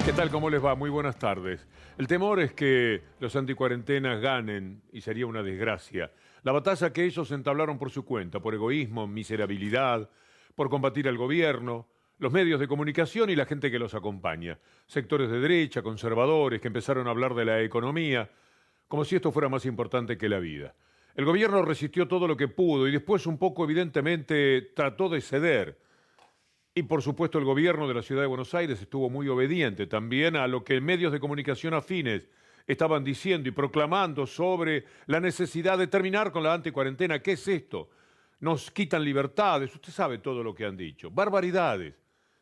¿Qué tal? ¿Cómo les va? Muy buenas tardes. El temor es que los anticuarentenas ganen y sería una desgracia. La batalla que ellos entablaron por su cuenta, por egoísmo, miserabilidad, por combatir al gobierno, los medios de comunicación y la gente que los acompaña. Sectores de derecha, conservadores, que empezaron a hablar de la economía, como si esto fuera más importante que la vida. El gobierno resistió todo lo que pudo y después un poco evidentemente trató de ceder. Y por supuesto el gobierno de la ciudad de Buenos Aires estuvo muy obediente también a lo que medios de comunicación afines estaban diciendo y proclamando sobre la necesidad de terminar con la anticuarentena. ¿Qué es esto? Nos quitan libertades, usted sabe todo lo que han dicho. Barbaridades,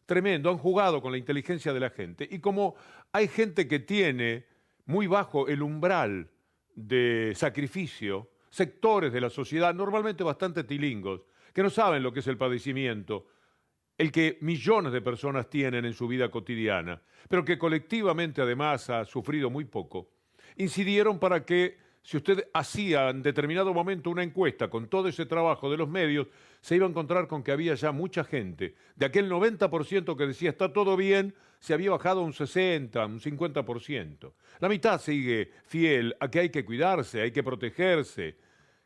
tremendo, han jugado con la inteligencia de la gente. Y como hay gente que tiene muy bajo el umbral de sacrificio, sectores de la sociedad, normalmente bastante tilingos, que no saben lo que es el padecimiento, el que millones de personas tienen en su vida cotidiana, pero que colectivamente además ha sufrido muy poco, incidieron para que si usted hacía en determinado momento una encuesta con todo ese trabajo de los medios, se iba a encontrar con que había ya mucha gente. De aquel 90% que decía está todo bien, se había bajado a un 60, un 50%. La mitad sigue fiel a que hay que cuidarse, hay que protegerse,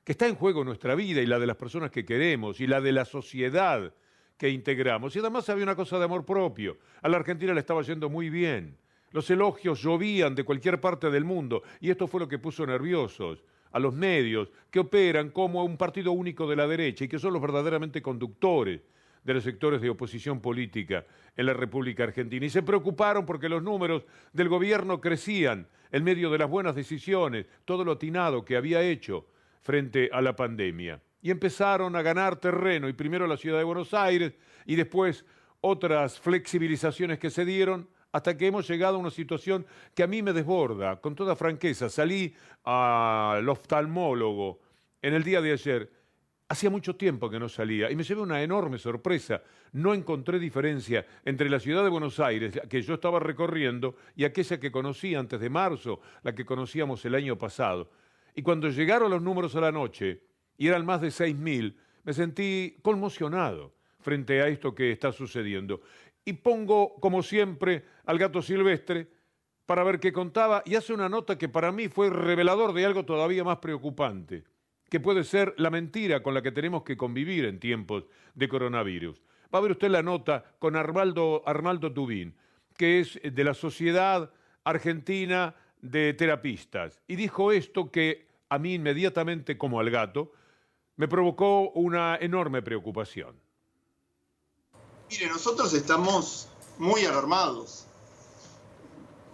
que está en juego nuestra vida y la de las personas que queremos y la de la sociedad que integramos. Y además había una cosa de amor propio. A la Argentina le estaba yendo muy bien. Los elogios llovían de cualquier parte del mundo y esto fue lo que puso nerviosos a los medios que operan como un partido único de la derecha y que son los verdaderamente conductores de los sectores de oposición política en la República Argentina. Y se preocuparon porque los números del gobierno crecían en medio de las buenas decisiones, todo lo atinado que había hecho frente a la pandemia. Y empezaron a ganar terreno, y primero la ciudad de Buenos Aires, y después otras flexibilizaciones que se dieron, hasta que hemos llegado a una situación que a mí me desborda, con toda franqueza. Salí al oftalmólogo en el día de ayer, hacía mucho tiempo que no salía, y me llevé una enorme sorpresa. No encontré diferencia entre la ciudad de Buenos Aires, que yo estaba recorriendo, y aquella que conocí antes de marzo, la que conocíamos el año pasado. Y cuando llegaron los números a la noche, y eran más de 6.000, me sentí conmocionado frente a esto que está sucediendo. Y pongo, como siempre, al gato silvestre para ver qué contaba, y hace una nota que para mí fue revelador de algo todavía más preocupante, que puede ser la mentira con la que tenemos que convivir en tiempos de coronavirus. Va a ver usted la nota con Arnaldo Tubín, que es de la Sociedad Argentina de Terapistas, y dijo esto que a mí inmediatamente, como al gato, me provocó una enorme preocupación. Mire, nosotros estamos muy alarmados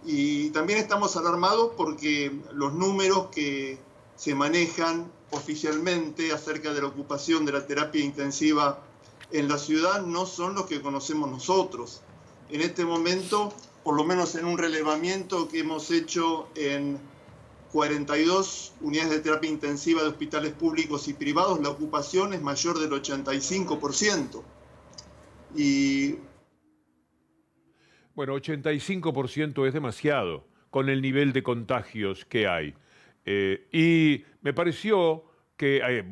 y también estamos alarmados porque los números que se manejan oficialmente acerca de la ocupación de la terapia intensiva en la ciudad no son los que conocemos nosotros. En este momento, por lo menos en un relevamiento que hemos hecho en 42 unidades de terapia intensiva de hospitales públicos y privados, la ocupación es mayor del 85%. Bueno, 85% es demasiado con el nivel de contagios que hay. Y me pareció que,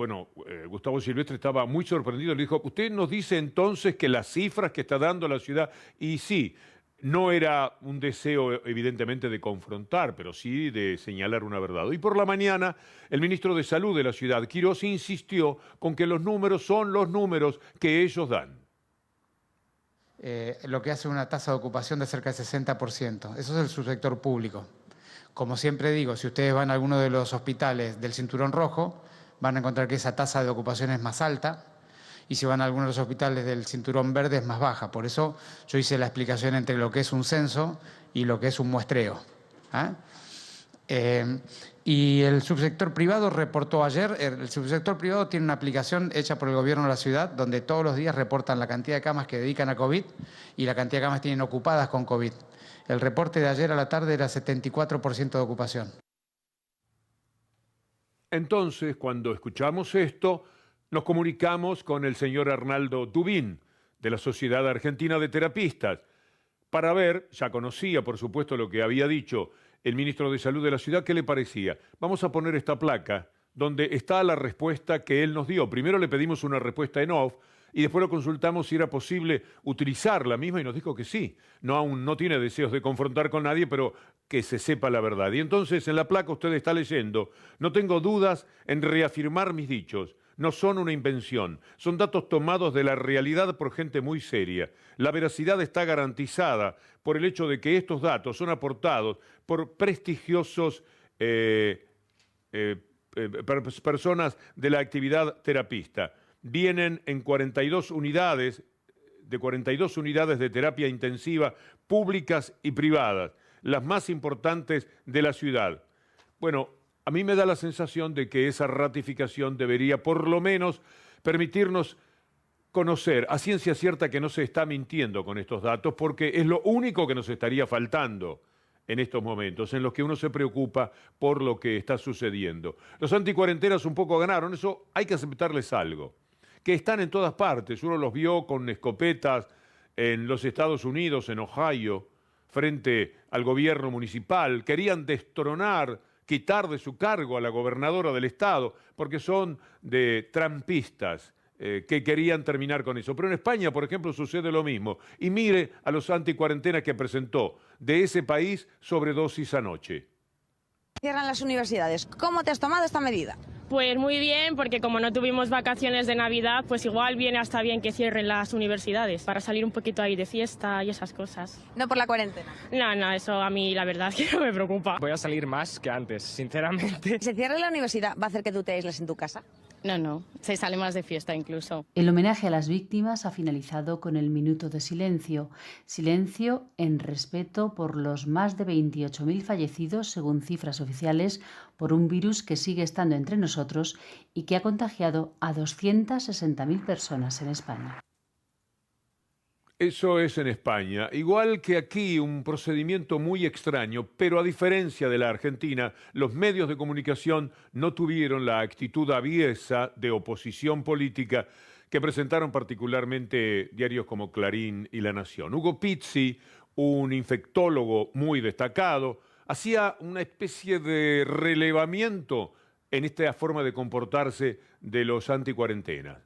Gustavo Silvestre estaba muy sorprendido. Le dijo, usted nos dice entonces que las cifras que está dando la ciudad, y sí, no era un deseo evidentemente de confrontar, pero sí de señalar una verdad. Y por la mañana el ministro de Salud de la ciudad, Quirós, insistió con que los números son los números que ellos dan. Lo que hace una tasa de ocupación de cerca del 60%. Eso es el subsector público. Como siempre digo, si ustedes van a alguno de los hospitales del Cinturón Rojo, van a encontrar que esa tasa de ocupación es más alta, y si van a alguno de los hospitales del Cinturón Verde es más baja. Por eso yo hice la explicación entre lo que es un censo y lo que es un muestreo. Y el subsector privado reportó ayer, el subsector privado tiene una aplicación hecha por el gobierno de la ciudad donde todos los días reportan la cantidad de camas que dedican a COVID y la cantidad de camas que tienen ocupadas con COVID. El reporte de ayer a la tarde era 74% de ocupación. Entonces, cuando escuchamos esto, nos comunicamos con el señor Arnaldo Tubín, de la Sociedad Argentina de Terapistas, para ver, ya conocía por supuesto lo que había dicho el ministro de Salud de la ciudad, ¿qué le parecía? Vamos a poner esta placa donde está la respuesta que él nos dio. Primero le pedimos una respuesta en off y después lo consultamos si era posible utilizar la misma y nos dijo que sí. Aún no tiene deseos de confrontar con nadie, pero que se sepa la verdad. Y entonces en la placa usted está leyendo: no tengo dudas en reafirmar mis dichos. No son una invención, son datos tomados de la realidad por gente muy seria. La veracidad está garantizada por el hecho de que estos datos son aportados por prestigiosos personas de la actividad terapista. Vienen en 42 unidades, de 42 unidades de terapia intensiva públicas y privadas, las más importantes de la ciudad. Bueno, a mí me da la sensación de que esa ratificación debería por lo menos permitirnos conocer a ciencia cierta que no se está mintiendo con estos datos, porque es lo único que nos estaría faltando en estos momentos, en los que uno se preocupa por lo que está sucediendo. Los anticuarentenas un poco ganaron, eso hay que aceptarles algo, que están en todas partes. Uno los vio con escopetas en los Estados Unidos, en Ohio, frente al gobierno municipal. Querían destronar, quitar de su cargo a la gobernadora del estado, porque son de trampistas que querían terminar con eso. Pero en España, por ejemplo, sucede lo mismo. Y mire a los anticuarentenas que presentó de ese país sobredosis anoche. Cierran las universidades. ¿Cómo te has tomado esta medida? Pues muy bien, porque como no tuvimos vacaciones de Navidad, pues igual viene hasta bien que cierren las universidades para salir un poquito ahí de fiesta y esas cosas. No por la cuarentena. No, eso a mí la verdad que no me preocupa. Voy a salir más que antes, sinceramente. ¿Se cierra la universidad? ¿Va a hacer que tú te aísles en tu casa? No, se sale más de fiesta incluso. El homenaje a las víctimas ha finalizado con el minuto de silencio. Silencio en respeto por los más de 28.000 fallecidos, según cifras oficiales, por un virus que sigue estando entre nosotros y que ha contagiado a 260.000 personas en España. Eso es en España. Igual que aquí, un procedimiento muy extraño, pero a diferencia de la Argentina, los medios de comunicación no tuvieron la actitud aviesa de oposición política que presentaron particularmente diarios como Clarín y La Nación. Hugo Pizzi, un infectólogo muy destacado, hacía una especie de relevamiento en esta forma de comportarse de los anticuarentenas.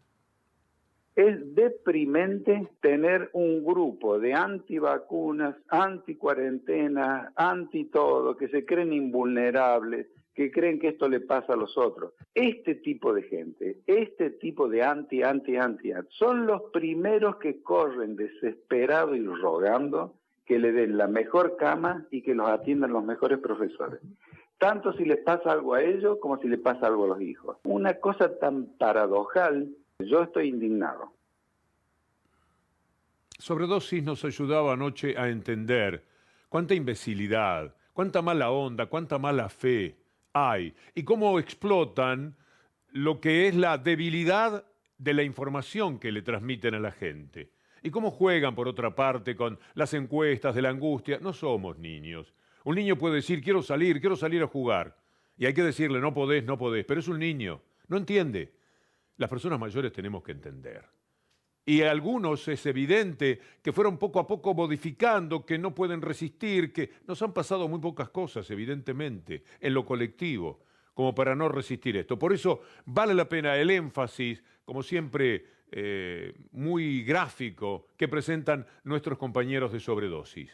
Es deprimente tener un grupo de antivacunas, anticuarentenas, anti-todo, que se creen invulnerables, que creen que esto le pasa a los otros. Este tipo de gente, este tipo de anti, son los primeros que corren desesperados y rogando que le den la mejor cama y que los atiendan los mejores profesores. Tanto si les pasa algo a ellos como si les pasa algo a los hijos. Una cosa tan paradojal. Yo estoy indignado. Sobredosis nos ayudaba anoche a entender cuánta imbecilidad, cuánta mala onda, cuánta mala fe hay y cómo explotan lo que es la debilidad de la información que le transmiten a la gente. Y cómo juegan, por otra parte, con las encuestas de la angustia. No somos niños. Un niño puede decir, quiero salir a jugar. Y hay que decirle, no podés, pero es un niño, no entiende. Las personas mayores tenemos que entender. Y a algunos es evidente que fueron poco a poco modificando, que no pueden resistir, que nos han pasado muy pocas cosas, evidentemente, en lo colectivo, como para no resistir esto. Por eso vale la pena el énfasis, como siempre, muy gráfico, que presentan nuestros compañeros de Sobredosis.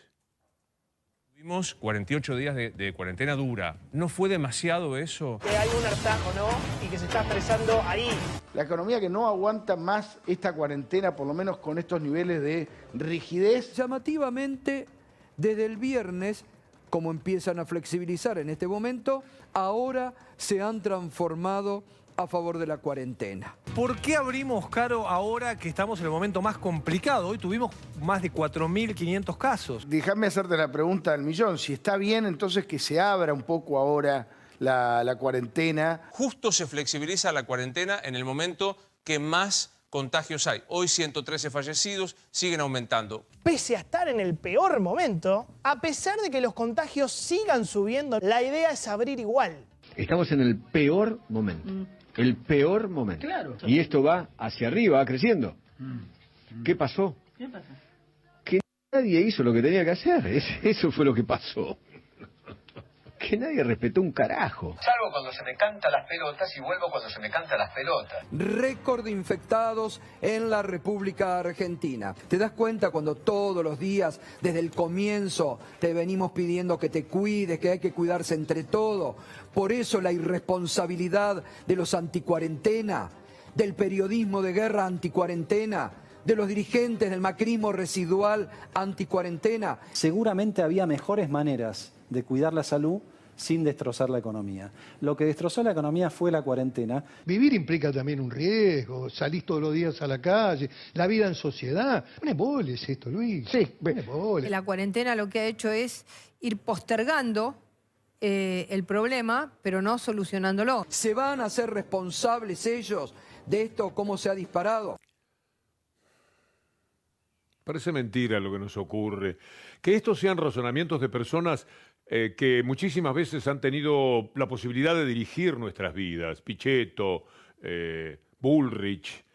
Tuvimos 48 días de cuarentena dura. ¿No fue demasiado eso? Que hay un hartazgo, ¿no? Y que se está expresando ahí. La economía que no aguanta más esta cuarentena, por lo menos con estos niveles de rigidez. Llamativamente, desde el viernes, como empiezan a flexibilizar en este momento, ahora se han transformado a favor de la cuarentena. ¿Por qué abrimos, Caro, ahora que estamos en el momento más complicado? Hoy tuvimos más de 4.500 casos. Déjame hacerte la pregunta del millón. Si está bien, entonces que se abra un poco ahora la cuarentena. Justo se flexibiliza la cuarentena en el momento que más contagios hay. Hoy 113 fallecidos, siguen aumentando. Pese a estar en el peor momento, a pesar de que los contagios sigan subiendo, la idea es abrir igual. Estamos en el peor momento. El peor momento. Claro. Y esto va hacia arriba, va creciendo. ¿Qué pasó? ¿Qué pasó? Que nadie hizo lo que tenía que hacer. Eso fue lo que pasó. que nadie respetó un carajo. Salvo cuando se me cantan las pelotas y vuelvo cuando se me cantan las pelotas. Récord de infectados en la República Argentina. ¿Te das cuenta cuando todos los días, desde el comienzo, te venimos pidiendo que te cuides, que hay que cuidarse entre todos? Por eso la irresponsabilidad de los anticuarentena, del periodismo de guerra anticuarentena, de los dirigentes del macrismo residual anticuarentena. Seguramente había mejores maneras de cuidar la salud sin destrozar la economía. Lo que destrozó la economía fue la cuarentena. Vivir implica también un riesgo, salís todos los días a la calle, la vida en sociedad. Pone boles esto, Luis. Sí, pone boles. La cuarentena lo que ha hecho es ir postergando el problema, pero no solucionándolo. ¿Se van a hacer responsables ellos de esto, cómo se ha disparado? Parece mentira lo que nos ocurre. Que estos sean razonamientos de personas que muchísimas veces han tenido la posibilidad de dirigir nuestras vidas. Pichetto, Bullrich,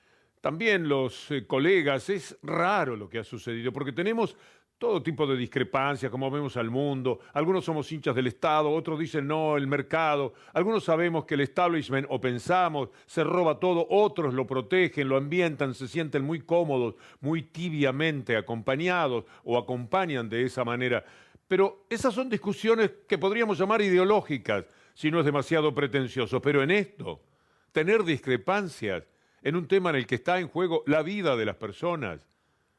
también los colegas. Es raro lo que ha sucedido, porque tenemos todo tipo de discrepancias, como vemos al mundo. Algunos somos hinchas del Estado, otros dicen no, el mercado. Algunos sabemos que el establishment, o pensamos, se roba todo, otros lo protegen, lo ambientan, se sienten muy cómodos, muy tibiamente acompañados o acompañan de esa manera. Pero esas son discusiones que podríamos llamar ideológicas, si no es demasiado pretencioso. Pero en esto, tener discrepancias en un tema en el que está en juego la vida de las personas,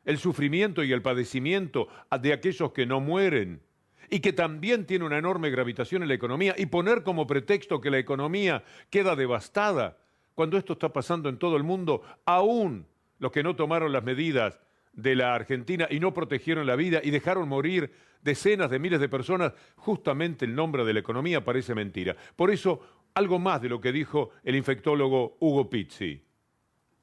el sufrimiento y el padecimiento de aquellos que no mueren, y que también tiene una enorme gravitación en la economía, y poner como pretexto que la economía queda devastada, cuando esto está pasando en todo el mundo, aún los que no tomaron las medidas de la Argentina y no protegieron la vida y dejaron morir decenas de miles de personas, justamente el nombre de la economía parece mentira. Por eso, algo más de lo que dijo el infectólogo Hugo Pizzi.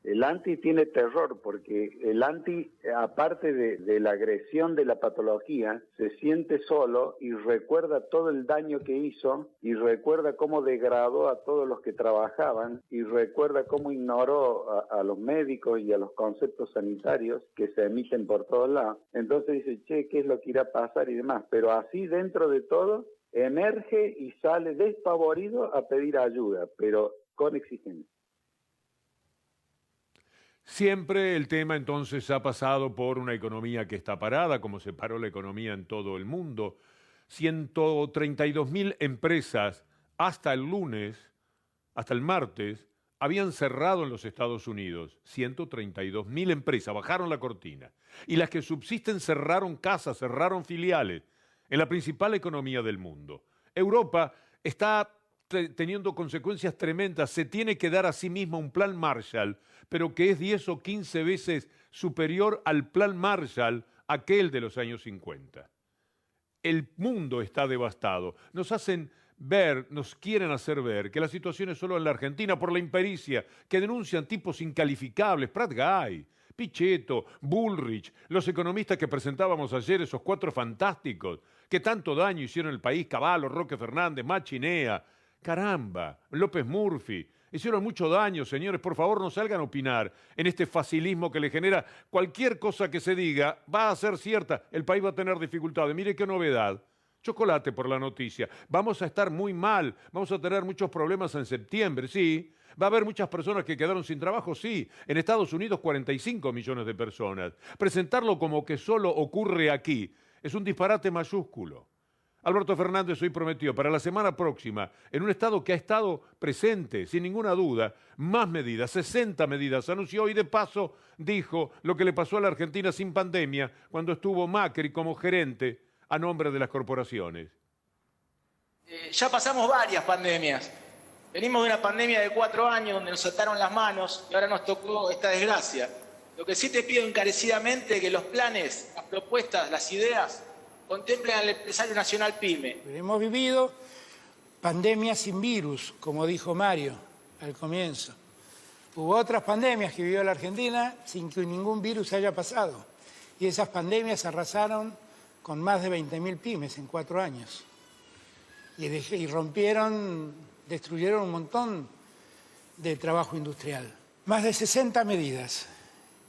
El anti tiene terror porque el anti, aparte de la agresión de la patología, se siente solo y recuerda todo el daño que hizo y recuerda cómo degradó a todos los que trabajaban y recuerda cómo ignoró a los médicos y a los conceptos sanitarios que se emiten por todos lados. Entonces dice, che, ¿qué es lo que irá a pasar y demás? Pero así dentro de todo emerge y sale despavorido a pedir ayuda, pero con exigencia. Siempre el tema entonces ha pasado por una economía que está parada, como se paró la economía en todo el mundo. 132.000 empresas hasta el lunes, hasta el martes, habían cerrado en los Estados Unidos. 132.000 empresas, bajaron la cortina. Y las que subsisten cerraron casas, cerraron filiales en la principal economía del mundo. Europa está teniendo consecuencias tremendas. Se tiene que dar a sí misma un plan Marshall, pero que es 10 o 15 veces superior al plan Marshall, aquel de los años 50. El mundo está devastado. Nos hacen ver, nos quieren hacer ver que la situación es solo en la Argentina por la impericia, que denuncian tipos incalificables, Prat Gay, Pichetto, Bullrich, los economistas que presentábamos ayer, esos 4 fantásticos, que tanto daño hicieron al país, Cavallo, Roque Fernández, Machinea. Caramba, López Murphy, hicieron mucho daño, señores. Por favor, no salgan a opinar en este facilismo que le genera cualquier cosa que se diga, va a ser cierta, el país va a tener dificultades. Mire qué novedad, chocolate por la noticia. Vamos a estar muy mal, vamos a tener muchos problemas en septiembre, sí. Va a haber muchas personas que quedaron sin trabajo, sí. En Estados Unidos 45 millones de personas. Presentarlo como que solo ocurre aquí es un disparate mayúsculo. Alberto Fernández hoy prometió para la semana próxima, en un estado que ha estado presente, sin ninguna duda, más medidas, 60 medidas, anunció y de paso dijo lo que le pasó a la Argentina sin pandemia cuando estuvo Macri como gerente a nombre de las corporaciones. Ya pasamos varias pandemias. Venimos de una pandemia de 4 años donde nos ataron las manos y ahora nos tocó esta desgracia. Lo que sí te pido encarecidamente es que los planes, las propuestas, las ideas contemplen al empresario nacional PYME. Hemos vivido pandemias sin virus, como dijo Mario al comienzo. Hubo otras pandemias que vivió la Argentina sin que ningún virus haya pasado. Y esas pandemias arrasaron con más de 20.000 pymes en 4 años. Y rompieron, destruyeron un montón de trabajo industrial. Más de 60 medidas.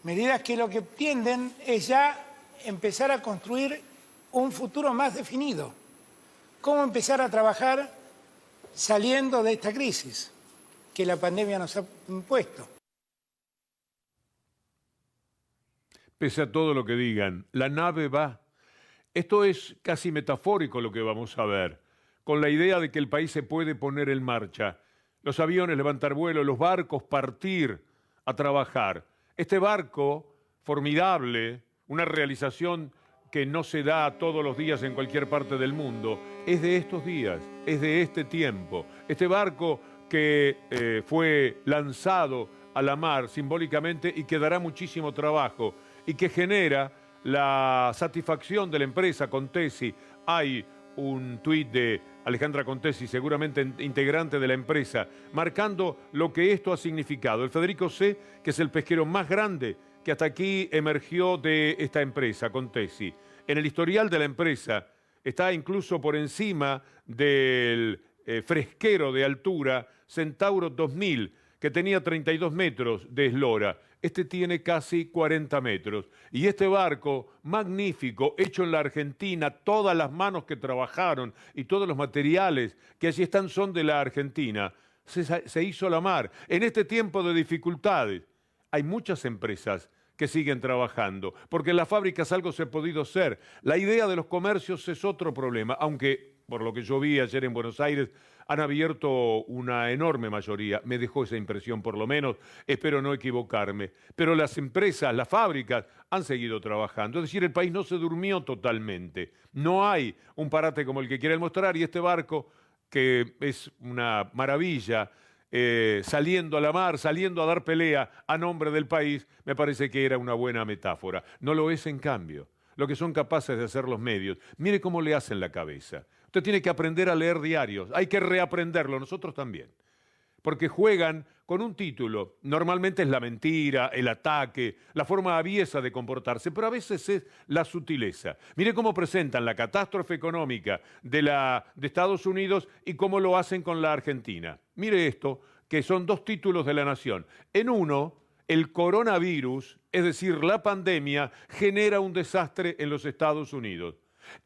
Medidas que lo que tienden es ya empezar a construir un futuro más definido, cómo empezar a trabajar saliendo de esta crisis que la pandemia nos ha impuesto. Pese a todo lo que digan, la nave va. Esto es casi metafórico lo que vamos a ver, con la idea de que el país se puede poner en marcha. Los aviones levantar vuelo, los barcos partir a trabajar. Este barco formidable, una realización que no se da todos los días en cualquier parte del mundo, es de estos días, es de este tiempo. Este barco que fue lanzado a la mar simbólicamente y que dará muchísimo trabajo y que genera la satisfacción de la empresa Contesi. Hay un tuit de Alejandra Contesi, seguramente integrante de la empresa, marcando lo que esto ha significado. El Federico C., que es el pesquero más grande que hasta aquí emergió de esta empresa, Contesi. En el historial de la empresa está incluso por encima del fresquero de altura Centauro 2000, que tenía 32 metros de eslora. Este tiene casi 40 metros. Y este barco magnífico, hecho en la Argentina, todas las manos que trabajaron y todos los materiales que allí están son de la Argentina, se hizo a la mar. En este tiempo de dificultades, hay muchas empresas que siguen trabajando, porque en las fábricas algo se ha podido hacer. La idea de los comercios es otro problema, aunque por lo que yo vi ayer en Buenos Aires, han abierto una enorme mayoría. Me dejó esa impresión por lo menos, espero no equivocarme. Pero las empresas, las fábricas, han seguido trabajando. Es decir, el país no se durmió totalmente. No hay un parate como el que quieren mostrar y este barco, que es una maravilla, saliendo a la mar, saliendo a dar pelea a nombre del país, me parece que era una buena metáfora. No lo es en cambio lo que son capaces de hacer los medios. Mire cómo le hacen la cabeza. Usted tiene que aprender a leer diarios, hay que reaprenderlo, nosotros también. Porque juegan con un título, normalmente es la mentira, el ataque, la forma aviesa de comportarse, pero a veces es la sutileza. Mire cómo presentan la catástrofe económica de Estados Unidos y cómo lo hacen con la Argentina. Mire esto, que son dos títulos de La Nación. En uno, el coronavirus, es decir, la pandemia, genera un desastre en los Estados Unidos.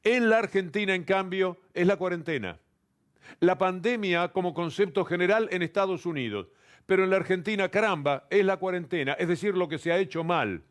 En la Argentina, en cambio, es la cuarentena. La pandemia como concepto general en Estados Unidos, pero en la Argentina, caramba, es la cuarentena, es decir, lo que se ha hecho mal,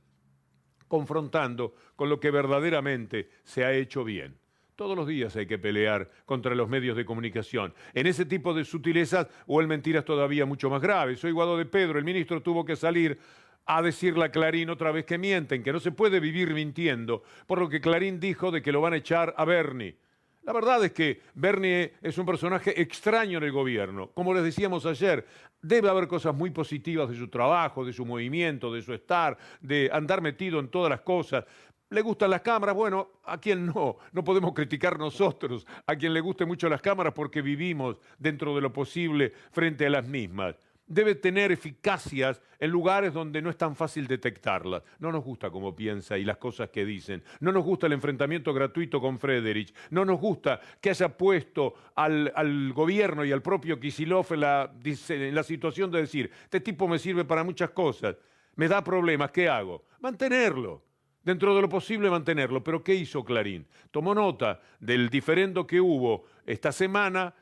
confrontando con lo que verdaderamente se ha hecho bien. Todos los días hay que pelear contra los medios de comunicación. En ese tipo de sutilezas o en mentiras todavía mucho más graves. Soy Guado de Pedro, el ministro tuvo que salir a decirle a Clarín otra vez que mienten, que no se puede vivir mintiendo, por lo que Clarín dijo de que lo van a echar a Bernie. La verdad es que Bernie es un personaje extraño en el gobierno. Como les decíamos ayer, debe haber cosas muy positivas de su trabajo, de su movimiento, de su estar, de andar metido en todas las cosas. ¿Le gustan las cámaras? Bueno, ¿a quién no? No podemos criticar nosotros a quien le gusten mucho las cámaras porque vivimos dentro de lo posible frente a las mismas. Debe tener eficacias en lugares donde no es tan fácil detectarlas. No nos gusta cómo piensa y las cosas que dicen. No nos gusta el enfrentamiento gratuito con Friedrich. No nos gusta que haya puesto al gobierno y al propio Kicillof en la situación de decir, este tipo me sirve para muchas cosas, me da problemas, ¿qué hago? Mantenerlo. Dentro de lo posible mantenerlo. Pero ¿qué hizo Clarín? Tomó nota del diferendo que hubo esta semana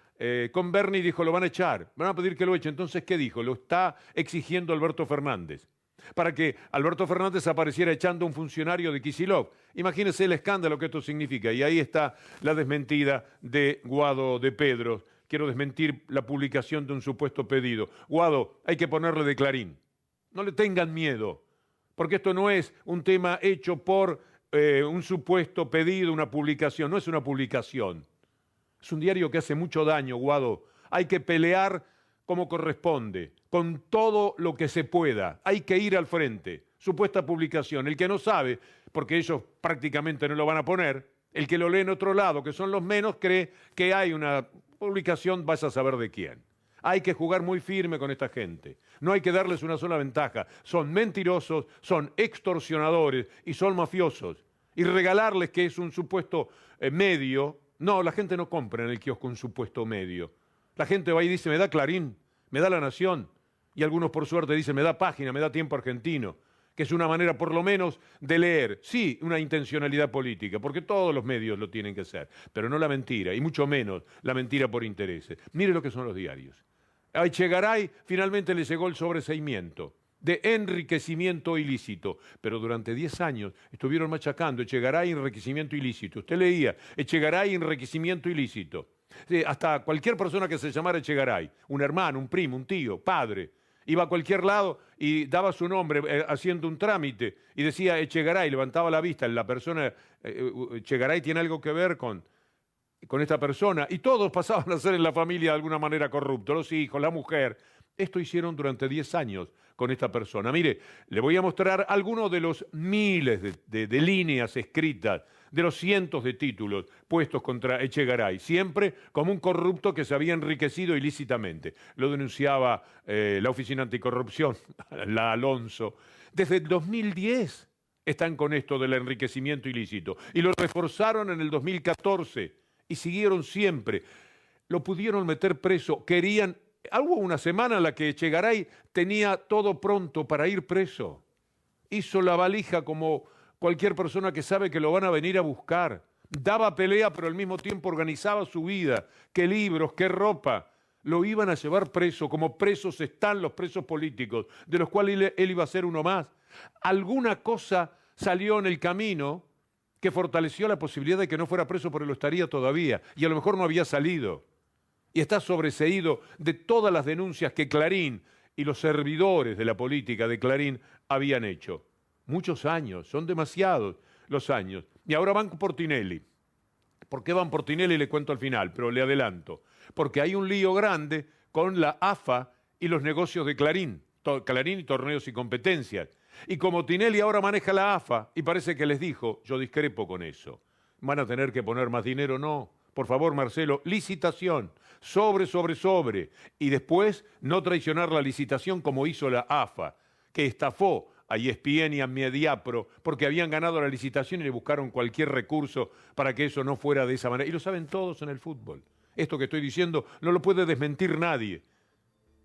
con Bernie y dijo, lo van a echar, van a pedir que lo eche. Entonces, ¿qué dijo? Lo está exigiendo Alberto Fernández. Para que Alberto Fernández apareciera echando a un funcionario de Kicillof. Imagínense el escándalo que esto significa. Y ahí está la desmentida de Guado de Pedro. Quiero desmentir la publicación de un supuesto pedido. Guado, hay que ponerle de Clarín. No le tengan miedo. Porque esto no es un tema hecho por un supuesto pedido, una publicación. No es una publicación. Es un diario que hace mucho daño, Guado. Hay que pelear como corresponde, con todo lo que se pueda. Hay que ir al frente. Supuesta publicación. El que no sabe, porque ellos prácticamente no lo van a poner, el que lo lee en otro lado, que son los menos, cree que hay una publicación, vas a saber de quién. Hay que jugar muy firme con esta gente. No hay que darles una sola ventaja. Son mentirosos, son extorsionadores y son mafiosos. Y regalarles que es un supuesto medio. No, la gente no compra en el kiosco un supuesto medio. La gente va y dice, me da Clarín, me da La Nación. Y algunos por suerte dicen, me da Página, me da Tiempo Argentino. que es una manera por lo menos de leer, sí, una intencionalidad política, porque todos los medios lo tienen que hacer, pero no la mentira, y mucho menos la mentira por intereses. Mire lo que son los diarios. A Echegaray finalmente le llegó el sobreseimiento de enriquecimiento ilícito, pero durante 10 años estuvieron machacando Echegaray enriquecimiento ilícito. Usted leía Echegaray enriquecimiento ilícito. Sí, hasta cualquier persona que se llamara Echegaray, un hermano, un primo, un tío, padre, iba a cualquier lado y daba su nombre haciendo un trámite y decía Echegaray, levantaba la vista, la persona, Echegaray tiene algo que ver con esta persona, y todos pasaban a ser en la familia de alguna manera corruptos, los hijos, la mujer. Esto hicieron durante 10 años con esta persona. Mire, le voy a mostrar algunos de los miles de líneas escritas, de los cientos de títulos puestos contra Echegaray, siempre como un corrupto que se había enriquecido ilícitamente. Lo denunciaba la Oficina Anticorrupción, la Alonso. Desde el 2010 están con esto del enriquecimiento ilícito y lo reforzaron en el 2014 y siguieron siempre. Lo pudieron meter preso, querían... Hubo una semana en la que Echegaray tenía todo pronto para ir preso. Hizo la valija como cualquier persona que sabe que lo van a venir a buscar. Daba pelea, pero al mismo tiempo organizaba su vida. Qué libros, qué ropa. Lo iban a llevar preso, como presos están los presos políticos, de los cuales él iba a ser uno más. Alguna cosa salió en el camino que fortaleció la posibilidad de que no fuera preso, pero lo estaría todavía. Y a lo mejor no había salido. Y está sobreseído de todas las denuncias que Clarín y los servidores de la política de Clarín habían hecho. Muchos años, son demasiados los años. Y ahora van por Tinelli. ¿Por qué van por Tinelli? Le cuento al final, pero le adelanto. Porque hay un lío grande con la AFA y los negocios de Clarín. Clarín y torneos y competencias. Y como Tinelli ahora maneja la AFA, y parece que les dijo, yo discrepo con eso. ¿Van a tener que poner más dinero? No. Por favor, Marcelo, licitación, sobre, y después no traicionar la licitación como hizo la AFA, que estafó a ESPN y a Mediapro porque habían ganado la licitación y le buscaron cualquier recurso para que eso no fuera de esa manera. Y lo saben todos en el fútbol. Esto que estoy diciendo no lo puede desmentir nadie.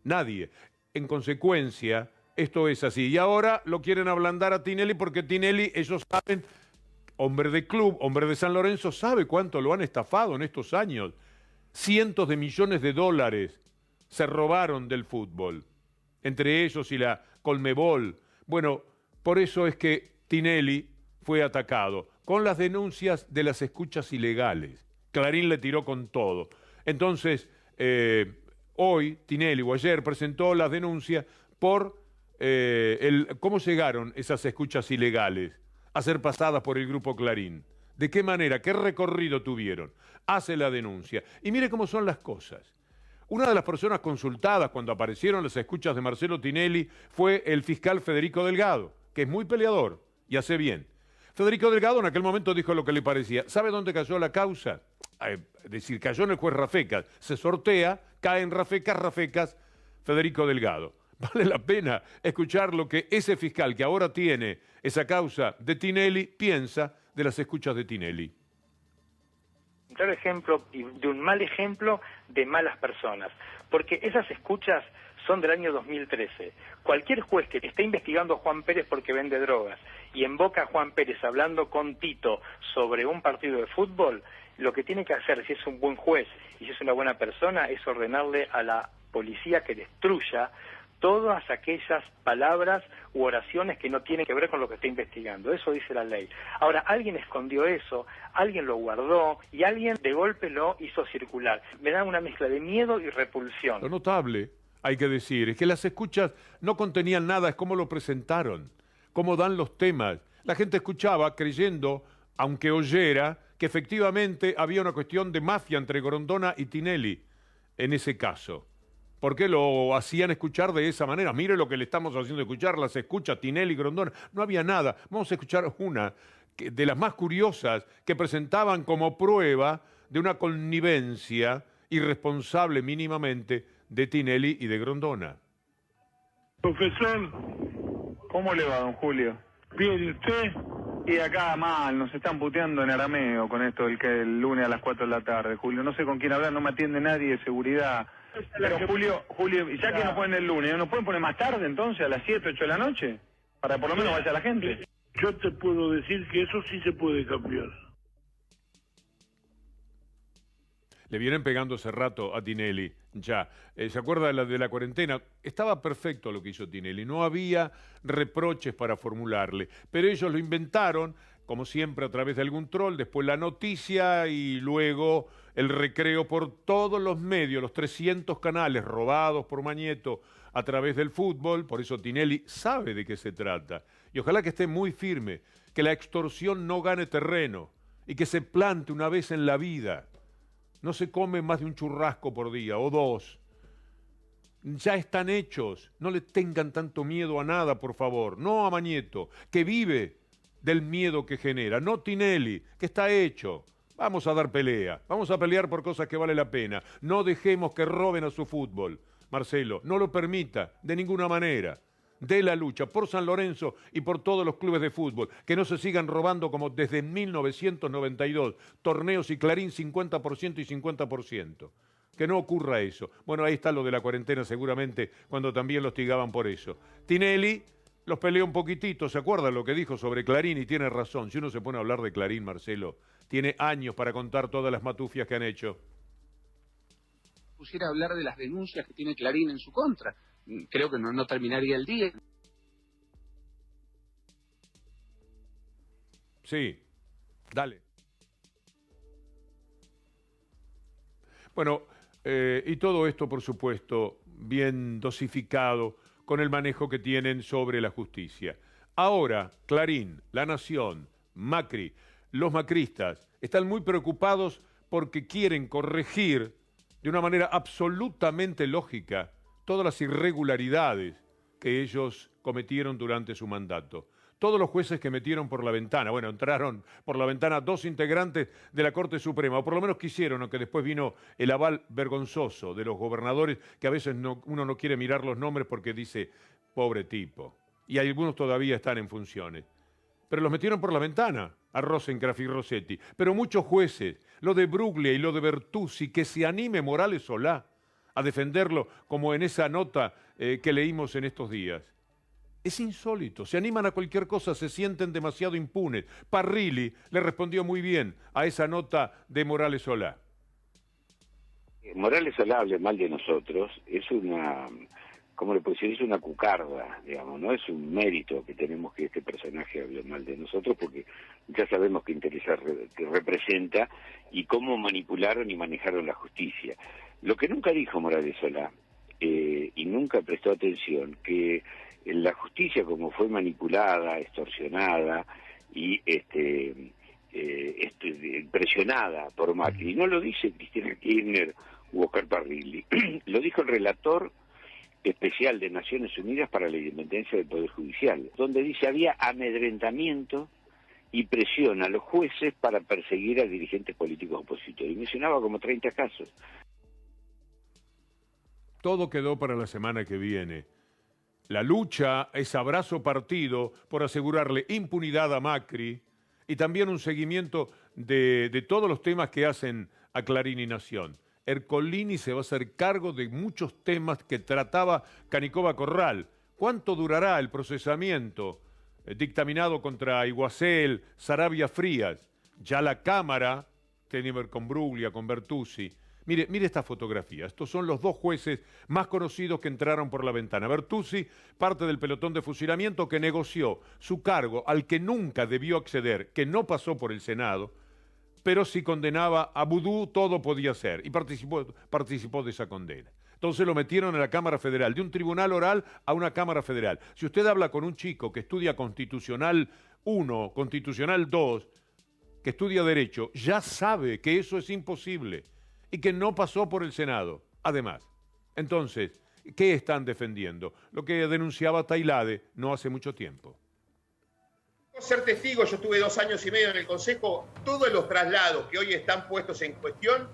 Nadie. En consecuencia, esto es así. Y ahora lo quieren ablandar a Tinelli porque Tinelli, ellos saben... Hombre de club, hombre de San Lorenzo, sabe cuánto lo han estafado en estos años. Cientos de millones de dólares se robaron del fútbol, entre ellos y la Colmebol. Bueno, por eso es que Tinelli fue atacado, con las denuncias de las escuchas ilegales. Clarín le tiró con todo. Entonces, hoy Tinelli o ayer presentó las denuncias por cómo llegaron esas escuchas ilegales a ser pasadas por el Grupo Clarín. ¿De qué manera? ¿Qué recorrido tuvieron? Hace la denuncia. Y mire cómo son las cosas. Una de las personas consultadas cuando aparecieron las escuchas de Marcelo Tinelli fue el fiscal Federico Delgado, que es muy peleador y hace bien. Federico Delgado en aquel momento dijo lo que le parecía. ¿Sabe dónde cayó la causa? Es decir, cayó en el juez Rafecas. Se sortea, cae en Rafecas, Federico Delgado. Vale la pena escuchar lo que ese fiscal que ahora tiene esa causa de Tinelli piensa de las escuchas de Tinelli. Un claro ejemplo y de un mal ejemplo de malas personas, porque esas escuchas son del año 2013. Cualquier juez que esté investigando a Juan Pérez porque vende drogas y invoca a Juan Pérez hablando con Tito sobre un partido de fútbol, lo que tiene que hacer, si es un buen juez y si es una buena persona, es ordenarle a la policía que destruya todas aquellas palabras u oraciones que no tienen que ver con lo que está investigando. Eso dice la ley. Ahora, alguien escondió eso, alguien lo guardó y alguien de golpe lo hizo circular. Me da una mezcla de miedo y repulsión. Lo notable, hay que decir, es que las escuchas no contenían nada, es cómo lo presentaron, cómo dan los temas. La gente escuchaba creyendo, aunque oyera, que efectivamente había una cuestión de mafia entre Grondona y Tinelli en ese caso. ¿Por qué lo hacían escuchar de esa manera? Mire lo que le estamos haciendo escuchar, las escucha Tinelli y Grondona. No había nada. Vamos a escuchar una de las más curiosas que presentaban como prueba de una connivencia irresponsable mínimamente de Tinelli y de Grondona. Profesor, ¿cómo le va, don Julio? Bien, ¿y usted? Y acá mal, nos están puteando en arameo con esto del que el lunes a las 4 de la tarde, Julio. No sé con quién hablar, no me atiende nadie de seguridad. Pero Julio, ya que nos ponen el lunes, ¿nos pueden poner más tarde entonces, a las 7, 8 de la noche? Para por lo menos vaya la gente. Yo te puedo decir que eso sí se puede cambiar. Le vienen pegando hace rato a Tinelli, ya. ¿Se acuerda de la cuarentena? Estaba perfecto lo que hizo Tinelli, no había reproches para formularle, pero ellos lo inventaron, como siempre, a través de algún troll, después la noticia y luego el recreo por todos los medios, los 300 canales robados por Mañeto a través del fútbol. Por eso Tinelli sabe de qué se trata. Y ojalá que esté muy firme, que la extorsión no gane terreno y que se plante una vez en la vida. No se come más de un churrasco por día o dos. Ya están hechos. No le tengan tanto miedo a nada, por favor. No a Mañeto, que vive del miedo que genera. No Tinelli, que está hecho. Vamos a dar pelea. Vamos a pelear por cosas que vale la pena. No dejemos que roben a su fútbol. Marcelo, no lo permita de ninguna manera. De la lucha por San Lorenzo y por todos los clubes de fútbol, que no se sigan robando como desde 1992, torneos y Clarín 50% y 50%. Que no ocurra eso. Bueno, ahí está lo de la cuarentena seguramente, cuando también los hostigaban por eso. Tinelli los peleó un poquitito, ¿se acuerdan lo que dijo sobre Clarín? Y tiene razón, si uno se pone a hablar de Clarín, Marcelo, tiene años para contar todas las matufias que han hecho. Pusiera a hablar de las denuncias que tiene Clarín en su contra. Creo que no terminaría el día. Sí, dale. Bueno, y todo esto, por supuesto, bien dosificado con el manejo que tienen sobre la justicia. Ahora, Clarín, La Nación, Macri, los macristas, están muy preocupados porque quieren corregir de una manera absolutamente lógica todas las irregularidades que ellos cometieron durante su mandato. Todos los jueces que metieron por la ventana, bueno, entraron por la ventana 2 integrantes de la Corte Suprema, o por lo menos quisieron, aunque después vino el aval vergonzoso de los gobernadores, que a veces uno no quiere mirar los nombres porque dice, pobre tipo. Y algunos todavía están en funciones. Pero los metieron por la ventana, a Rosenkrantz y Rossetti. Pero muchos jueces, lo de Bruglia y lo de Bertuzzi, que se anime Morales Solá a defenderlo, como en esa nota que leímos en estos días. Es insólito, se animan a cualquier cosa, se sienten demasiado impunes. Parrilli le respondió muy bien a esa nota de Morales Solá. Morales Solá hable mal de nosotros, es una, ¿cómo le puedo decir? Es una cucarda, digamos, no es un mérito que tenemos que este personaje hable mal de nosotros, porque ya sabemos qué intereses representa y cómo manipularon y manejaron la justicia. Lo que nunca dijo Morales Solá, y nunca prestó atención, que la justicia como fue manipulada, extorsionada y presionada por Macri, no lo dice Cristina Kirchner u Oscar Parrilli, lo dijo el relator especial de Naciones Unidas para la Independencia del Poder Judicial, donde dice había amedrentamiento y presión a los jueces para perseguir a dirigentes políticos opositores. Y mencionaba como 30 casos. Todo quedó para la semana que viene. La lucha es abrazo partido por asegurarle impunidad a Macri y también un seguimiento de todos los temas que hacen a Clarín y Nación. Ercolini se va a hacer cargo de muchos temas que trataba Canicova Corral. ¿Cuánto durará el procesamiento dictaminado contra Iguacel, Saravia Frías? Ya la Cámara, tiene que ver con Bruglia, con Bertuzzi. Mire esta fotografía. Estos son los dos jueces más conocidos que entraron por la ventana. Bertuzzi, parte del pelotón de fusilamiento que negoció su cargo al que nunca debió acceder, que no pasó por el Senado, pero si condenaba a Vudú, todo podía ser, y participó de esa condena. Entonces lo metieron en la Cámara Federal, de un tribunal oral a una Cámara Federal. Si usted habla con un chico que estudia Constitucional 1, Constitucional 2, que estudia Derecho, ya sabe que eso es imposible y que no pasó por el Senado. Además, entonces, ¿qué están defendiendo? Lo que denunciaba Tailade no hace mucho tiempo. Ser testigo, yo estuve 2 años y medio en el Consejo, todos los traslados que hoy están puestos en cuestión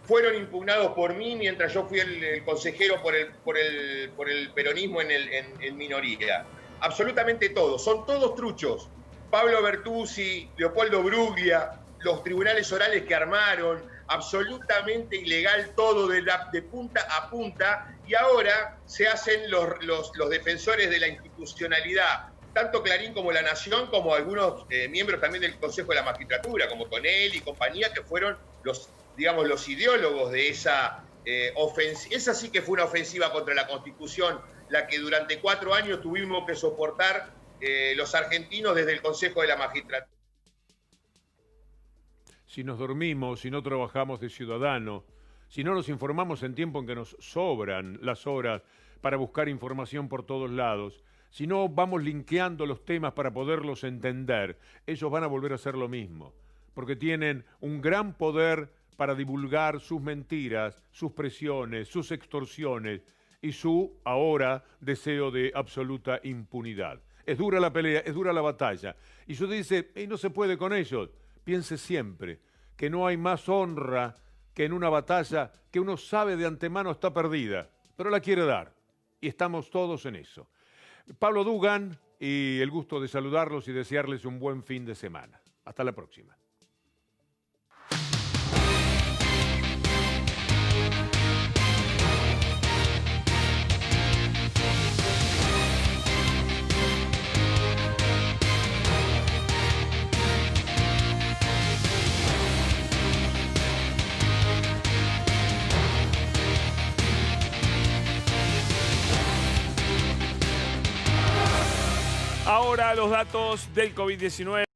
fueron impugnados por mí mientras yo fui el consejero por el peronismo en minoría. Absolutamente todos, son todos truchos. Pablo Bertuzzi, Leopoldo Bruglia, los tribunales orales que armaron, absolutamente ilegal todo de punta a punta, y ahora se hacen los defensores de la institucionalidad tanto Clarín como La Nación, como algunos miembros también del Consejo de la Magistratura, como Tonel y compañía, que fueron los, digamos, los ideólogos de esa ofensiva. Esa sí que fue una ofensiva contra la Constitución, la que durante 4 años tuvimos que soportar los argentinos desde el Consejo de la Magistratura. Si nos dormimos, si no trabajamos de ciudadano, si no nos informamos en tiempo en que nos sobran las horas para buscar información por todos lados, si no vamos linkeando los temas para poderlos entender, ellos van a volver a hacer lo mismo, porque tienen un gran poder para divulgar sus mentiras, sus presiones, sus extorsiones y su, ahora, deseo de absoluta impunidad. Es dura la pelea, es dura la batalla. Y usted dice, no se puede con ellos. Piense siempre que no hay más honra que en una batalla que uno sabe de antemano está perdida, pero la quiere dar. Y estamos todos en eso. Pablo Dugan, y el gusto de saludarlos y desearles un buen fin de semana. Hasta la próxima. Ahora los datos del COVID-19.